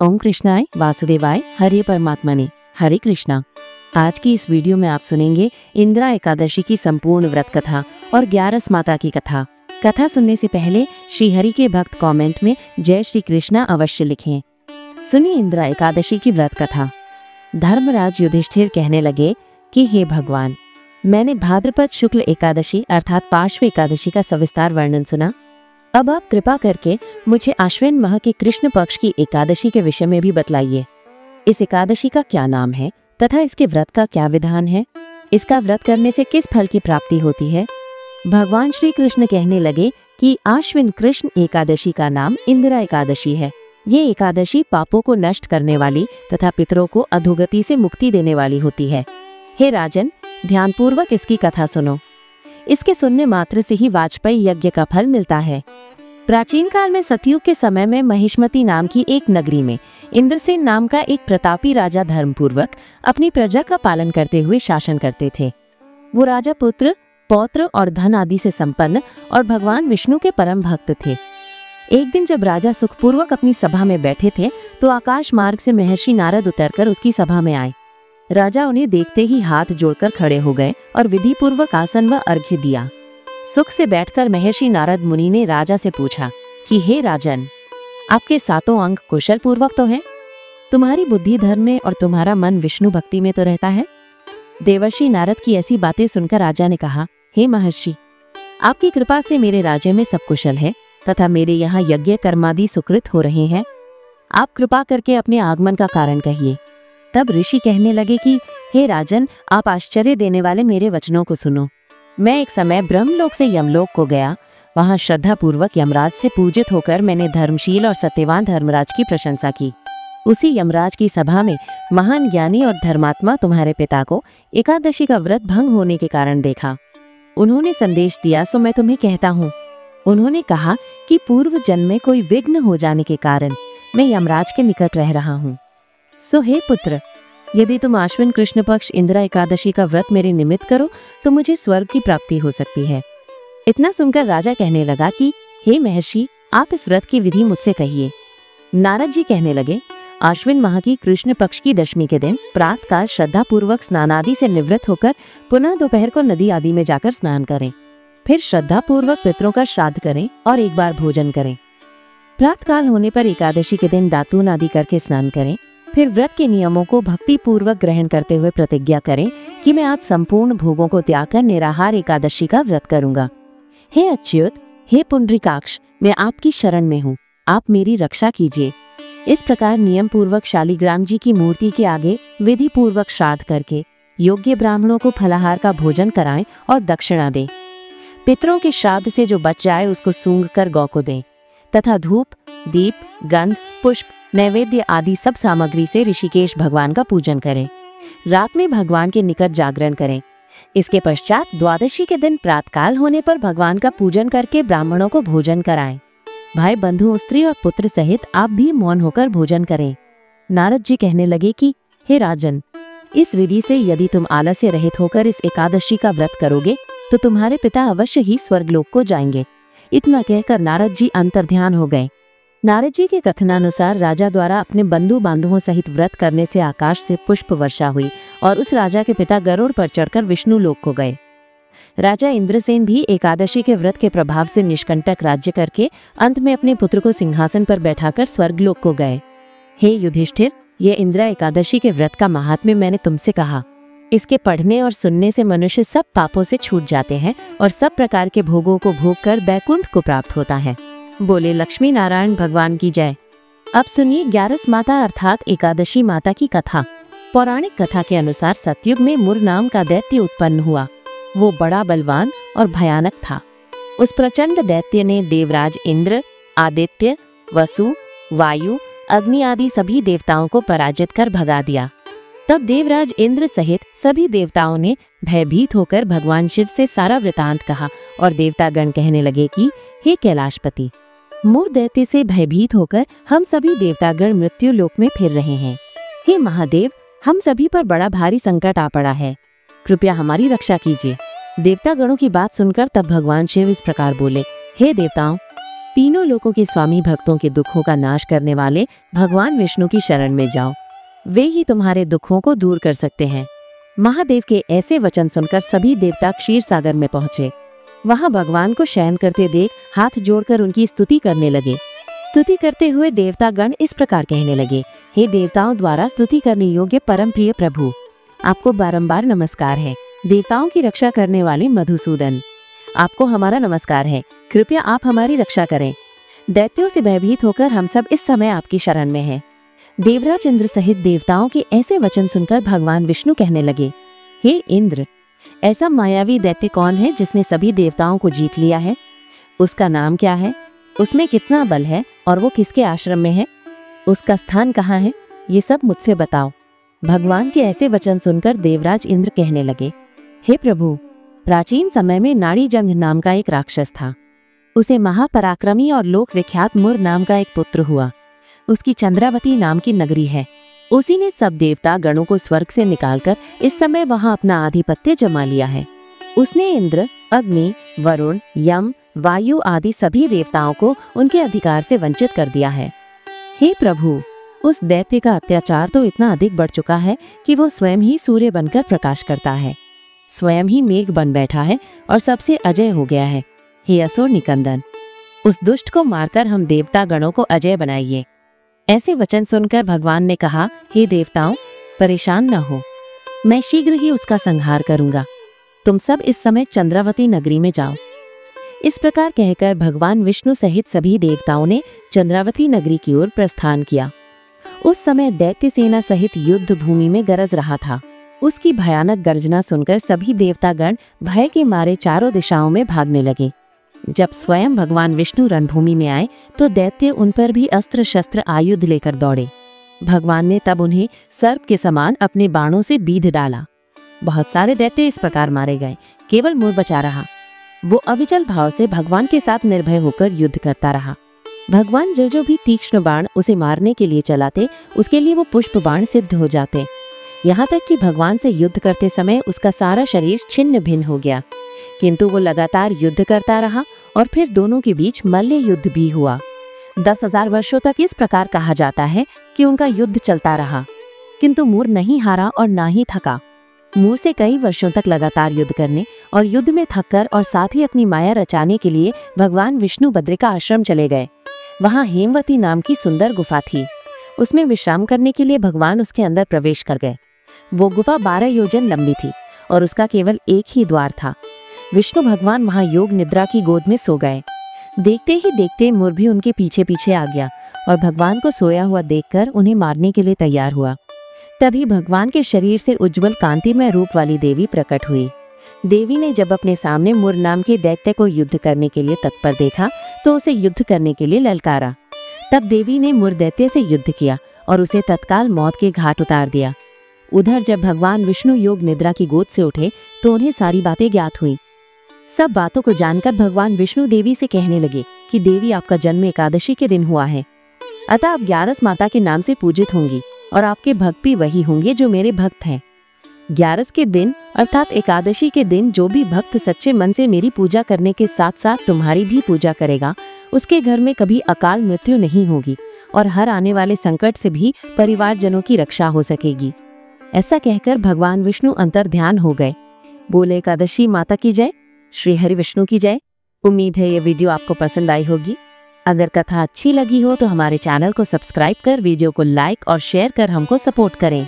ओम कृष्णाय वासुदेवाय हरे परमात्मने हरे कृष्णा। आज की इस वीडियो में आप सुनेंगे इंदिरा एकादशी की संपूर्ण व्रत कथा और 11 माता की कथा। कथा सुनने से पहले श्री हरि के भक्त कमेंट में जय श्री कृष्णा अवश्य लिखें। सुनिए इंदिरा एकादशी की व्रत कथा। धर्मराज युधिष्ठिर कहने लगे कि हे भगवान, मैंने भाद्रपद शुक्ल एकादशी अर्थात पार्श्व एकादशी का सविस्तार वर्णन सुना। अब आप कृपा करके मुझे आश्विन माह के कृष्ण पक्ष की एकादशी के विषय में भी बतलाइए। इस एकादशी का क्या नाम है तथा इसके व्रत का क्या विधान है? इसका व्रत करने से किस फल की प्राप्ति होती है? भगवान श्री कृष्ण कहने लगे कि आश्विन कृष्ण एकादशी का नाम इंदिरा एकादशी है। ये एकादशी पापों को नष्ट करने वाली तथा पितरों को अधोगति से मुक्ति देने वाली होती है। हे राजन, ध्यानपूर्वक इसकी कथा सुनो। इसके सुनने मात्र से ही वाजपेयी यज्ञ का फल मिलता है। प्राचीन काल में सतयुग के समय में महिष्मती नाम की एक नगरी में इंद्रसेन नाम का एक प्रतापी राजा धर्मपूर्वक अपनी प्रजा का पालन करते हुए शासन करते थे। वो राजा पुत्र, पौत्र और धन आदि से संपन्न और भगवान विष्णु के परम भक्त थे। एक दिन जब राजा सुखपूर्वक अपनी सभा में बैठे थे तो आकाश मार्ग से महर्षि नारद उतरकर उसकी सभा में आए। राजा उन्हें देखते ही हाथ जोड़कर खड़े हो गए और विधि पूर्वक आसन व अर्घ्य दिया। सुख से बैठकर महर्षि नारद मुनि ने राजा से पूछा कि हे राजन, आपके सातों अंग कुशल पूर्वक तो हैं? तुम्हारी बुद्धि धर्म में और तुम्हारा मन विष्णु भक्ति में तो रहता है? देवर्षि नारद की ऐसी बातें सुनकर राजा ने कहा, हे महर्षि, आपकी कृपा से मेरे राज्य में सब कुशल है तथा मेरे यहाँ यज्ञ कर्मादि सुकृत हो रहे हैं। आप कृपा करके अपने आगमन का कारण कहिए। तब ऋषि कहने लगे कि हे राजन, आप आश्चर्य देने वाले मेरे वचनों को सुनो। मैं एक समय ब्रह्मलोक से यमलोक को गया। वहां श्रद्धा पूर्वक यमराज से पूजित होकर मैंने धर्मशील और सत्यवान धर्मराज की प्रशंसा की। उसी यमराज की सभा में महान ज्ञानी और धर्मात्मा तुम्हारे पिता को एकादशी का व्रत भंग होने के कारण देखा। उन्होंने संदेश दिया सो मैं तुम्हें कहता हूँ। उन्होंने कहा कि पूर्व जन्म में कोई विघ्न हो जाने के कारण मैं यमराज के निकट रह रहा हूँ। सो हे पुत्र, यदि तुम आश्विन कृष्ण पक्ष इंदिरा एकादशी का व्रत मेरे निमित्त करो तो मुझे स्वर्ग की प्राप्ति हो सकती है। इतना सुनकर राजा कहने लगा कि हे महर्षि, आप इस व्रत की विधि मुझसे कहिए। नारद जी कहने लगे, आश्विन माह की कृष्ण पक्ष की दशमी के दिन प्रातःकाल श्रद्धा पूर्वक स्नान आदि से निवृत्त होकर पुनः दोपहर को नदी आदि में जाकर स्नान करें। फिर श्रद्धा पूर्वक पितरों का श्राद्ध करें और एक बार भोजन करें। प्रातःकाल होने पर एकादशी के दिन दातून आदि करके स्नान करें। फिर व्रत के नियमों को भक्ति पूर्वक ग्रहण करते हुए प्रतिज्ञा करें कि मैं आज संपूर्ण भोगों को त्याग कर निराहार एकादशी का व्रत करूंगा। हे अच्युत, हे पुंडरीकाक्ष, मैं आपकी शरण में हूँ, आप मेरी रक्षा कीजिए। इस प्रकार नियम पूर्वक शालिग्राम जी की मूर्ति के आगे विधि पूर्वक श्राद्ध करके योग्य ब्राह्मणों को फलाहार का भोजन कराएं और दक्षिणा दें। पितरों के श्राद्ध से जो बच जाए उसको सूंघ कर गौ को दें तथा धूप, दीप, गंध, पुष्प, नैवेद्य आदि सब सामग्री से ऋषिकेश भगवान का पूजन करें। रात में भगवान के निकट जागरण करें। इसके पश्चात द्वादशी के दिन प्रातःकाल होने पर भगवान का पूजन करके ब्राह्मणों को भोजन कराएं। भाई, बंधु, स्त्री और पुत्र सहित आप भी मौन होकर भोजन करें। नारद जी कहने लगे कि हे राजन, इस विधि से यदि तुम आलस्य रहित होकर इस एकादशी का व्रत करोगे तो तुम्हारे पिता अवश्य ही स्वर्गलोक को जाएंगे। इतना कहकर नारद जी अंतर्ध्यान हो गए। नारद जी के कथनानुसार राजा द्वारा अपने बंधु बांधवों सहित व्रत करने से आकाश से पुष्प वर्षा हुई और उस राजा के पिता गरुड़ पर चढ़कर विष्णु लोक को गए। राजा इंद्रसेन भी एकादशी के व्रत के प्रभाव से निष्कंटक राज्य करके अंत में अपने पुत्र को सिंहासन पर बैठाकर स्वर्गलोक को गए। हे युधिष्ठिर, ये इंदिरा एकादशी के व्रत का महात्म्य मैंने तुमसे कहा। इसके पढ़ने और सुनने से मनुष्य सब पापों से छूट जाते हैं और सब प्रकार के भोगों को भोग कर बैकुंठ को प्राप्त होता है। बोले लक्ष्मी नारायण भगवान की जय। अब सुनिए 11 माता अर्थात एकादशी माता की कथा। पौराणिक कथा के अनुसार सतयुग में मुर नाम का दैत्य उत्पन्न हुआ। वो बड़ा बलवान और भयानक था। उस प्रचंड दैत्य ने देवराज इंद्र, आदित्य, वसु, वायु, अग्नि आदि सभी देवताओं को पराजित कर भगा दिया। तब देवराज इंद्र सहित सभी देवताओं ने भयभीत होकर भगवान शिव से सारा वृतांत कहा और देवतागण कहने लगे कि हे कैलाशपति, मूर दैत्य से भयभीत होकर हम सभी देवतागण मृत्यु लोक में फिर रहे हैं। हे महादेव, हम सभी पर बड़ा भारी संकट आ पड़ा है, कृपया हमारी रक्षा कीजिए। देवतागणों की बात सुनकर तब भगवान शिव इस प्रकार बोले, हे देवताओं, तीनों लोकों के स्वामी भक्तों के दुखों का नाश करने वाले भगवान विष्णु की शरण में जाओ, वे ही तुम्हारे दुखों को दूर कर सकते हैं। महादेव के ऐसे वचन सुनकर सभी देवता क्षीर सागर में पहुंचे। वहां भगवान को शयन करते देख हाथ जोड़कर उनकी स्तुति करने लगे। स्तुति करते हुए देवता गण इस प्रकार कहने लगे, हे देवताओं द्वारा स्तुति करने योग्य परम प्रिय प्रभु, आपको बारंबार नमस्कार है। देवताओं की रक्षा करने वाले मधुसूदन, आपको हमारा नमस्कार है। कृपया आप हमारी रक्षा करें। दैत्यों से भयभीत होकर हम सब इस समय आपकी शरण में हैं। देवराज इंद्र सहित देवताओं के ऐसे वचन सुनकर भगवान विष्णु कहने लगे, हे इंद्र, ऐसा मायावी दैत्य कौन है जिसने सभी देवताओं को जीत लिया है? उसका नाम क्या है? उसमें कितना बल है और वो किसके आश्रम में है? उसका स्थान कहाँ है? ये सब मुझसे बताओ। भगवान के ऐसे वचन सुनकर देवराज इंद्र कहने लगे, हे प्रभु, प्राचीन समय में नाड़ीजंग नाम का एक राक्षस था। उसे महापराक्रमी और लोक विख्यात मुर नाम का एक पुत्र हुआ। उसकी चंद्रावती नाम की नगरी है। उसी ने सब देवता गणों को स्वर्ग से निकालकर इस समय वहां अपना आधिपत्य जमा लिया है। उसने इंद्र, अग्नि, वरुण, यम, वायु आदि सभी देवताओं को उनके अधिकार से वंचित कर दिया है। हे प्रभु, उस दैत्य का अत्याचार तो इतना अधिक बढ़ चुका है कि वो स्वयं ही सूर्य बनकर प्रकाश करता है, स्वयं ही मेघ बन बैठा है और सबसे अजय हो गया है। हे असुर निकंदन, उस दुष्ट को मारकर हम देवता गणों को अजय बनाइए। ऐसे वचन सुनकर भगवान ने कहा, हे देवताओं, परेशान न हो, मैं शीघ्र ही उसका संहार करूंगा। तुम सब इस समय चंद्रावती नगरी में जाओ। इस प्रकार कहकर भगवान विष्णु सहित सभी देवताओं ने चंद्रावती नगरी की ओर प्रस्थान किया। उस समय दैत्य सेना सहित युद्ध भूमि में गरज रहा था। उसकी भयानक गर्जना सुनकर सभी देवतागण भय के मारे चारों दिशाओं में भागने लगे। जब स्वयं भगवान विष्णु रणभूमि में आए तो दैत्य उन पर भी अस्त्र शस्त्र आयुध लेकर दौड़े। भगवान ने तब उन्हें सर्प के समान अपने बाणों से बीध डाला। बहुत सारे दैत्य इस प्रकार मारे गए, केवल मुर बचा रहा। वो अविचल भाव से भगवान के साथ निर्भय होकर युद्ध करता रहा। भगवान जो भी तीक्ष्ण बाण उसे मारने के लिए चलाते, उसके लिए वो पुष्प बाण सिद्ध हो जाते। यहाँ तक कि भगवान से युद्ध करते समय उसका सारा शरीर छिन्न भिन्न हो गया, किंतु वो लगातार युद्ध करता रहा और फिर दोनों के बीच मल्ल युद्ध भी हुआ। 10,000 वर्षों तक इस प्रकार कहा जाता है कि उनका युद्ध चलता रहा, किंतु मुर नहीं हारा और ना ही थका। मुर से कई वर्षों तक लगातार युद्ध करने और युद्ध में थककर और साथ ही अपनी माया रचाने के लिए भगवान विष्णु बद्रिका आश्रम चले गए। वहां हेमवती नाम की सुंदर गुफा थी। उसमें विश्राम करने के लिए भगवान उसके अंदर प्रवेश कर गए। वो गुफा 12 योजन लंबी थी और उसका केवल एक ही द्वार था। विष्णु भगवान वहां योग निद्रा की गोद में सो गए। देखते ही देखते मुर भी उनके पीछे पीछे आ गया और भगवान को सोया हुआ देखकर उन्हें मारने के लिए तैयार हुआ। तभी भगवान के शरीर से उज्जवल कांतिमय रूप वाली देवी प्रकट हुई। देवी ने जब अपने सामने मुर नाम के दैत्य को युद्ध करने के लिए तत्पर देखा तो उसे युद्ध करने के लिए ललकारा। तब देवी ने मुर दैत्य से युद्ध किया और उसे तत्काल मौत के घाट उतार दिया। उधर जब भगवान विष्णु योग निद्रा की गोद से उठे तो उन्हें सारी बातें ज्ञात हुई। सब बातों को जानकर भगवान विष्णु देवी से कहने लगे कि देवी, आपका जन्म एकादशी के दिन हुआ है, अतः आप ग्यारस माता के नाम से पूजित होंगी और आपके भक्त भी वही होंगे जो मेरे भक्त हैं। ग्यारस के दिन अर्थात एकादशी के दिन जो भी भक्त सच्चे मन से मेरी पूजा करने के साथ साथ तुम्हारी भी पूजा करेगा, उसके घर में कभी अकाल मृत्यु नहीं होगी और हर आने वाले संकट से भी परिवारजनों की रक्षा हो सकेगी। ऐसा कहकर भगवान विष्णु अंतर ध्यान हो गए। बोले एकादशी माता की जय, श्री हरि विष्णु की जय। उम्मीद है ये वीडियो आपको पसंद आई होगी। अगर कथा अच्छी लगी हो तो हमारे चैनल को सब्सक्राइब कर वीडियो को लाइक और शेयर कर हमको सपोर्ट करें।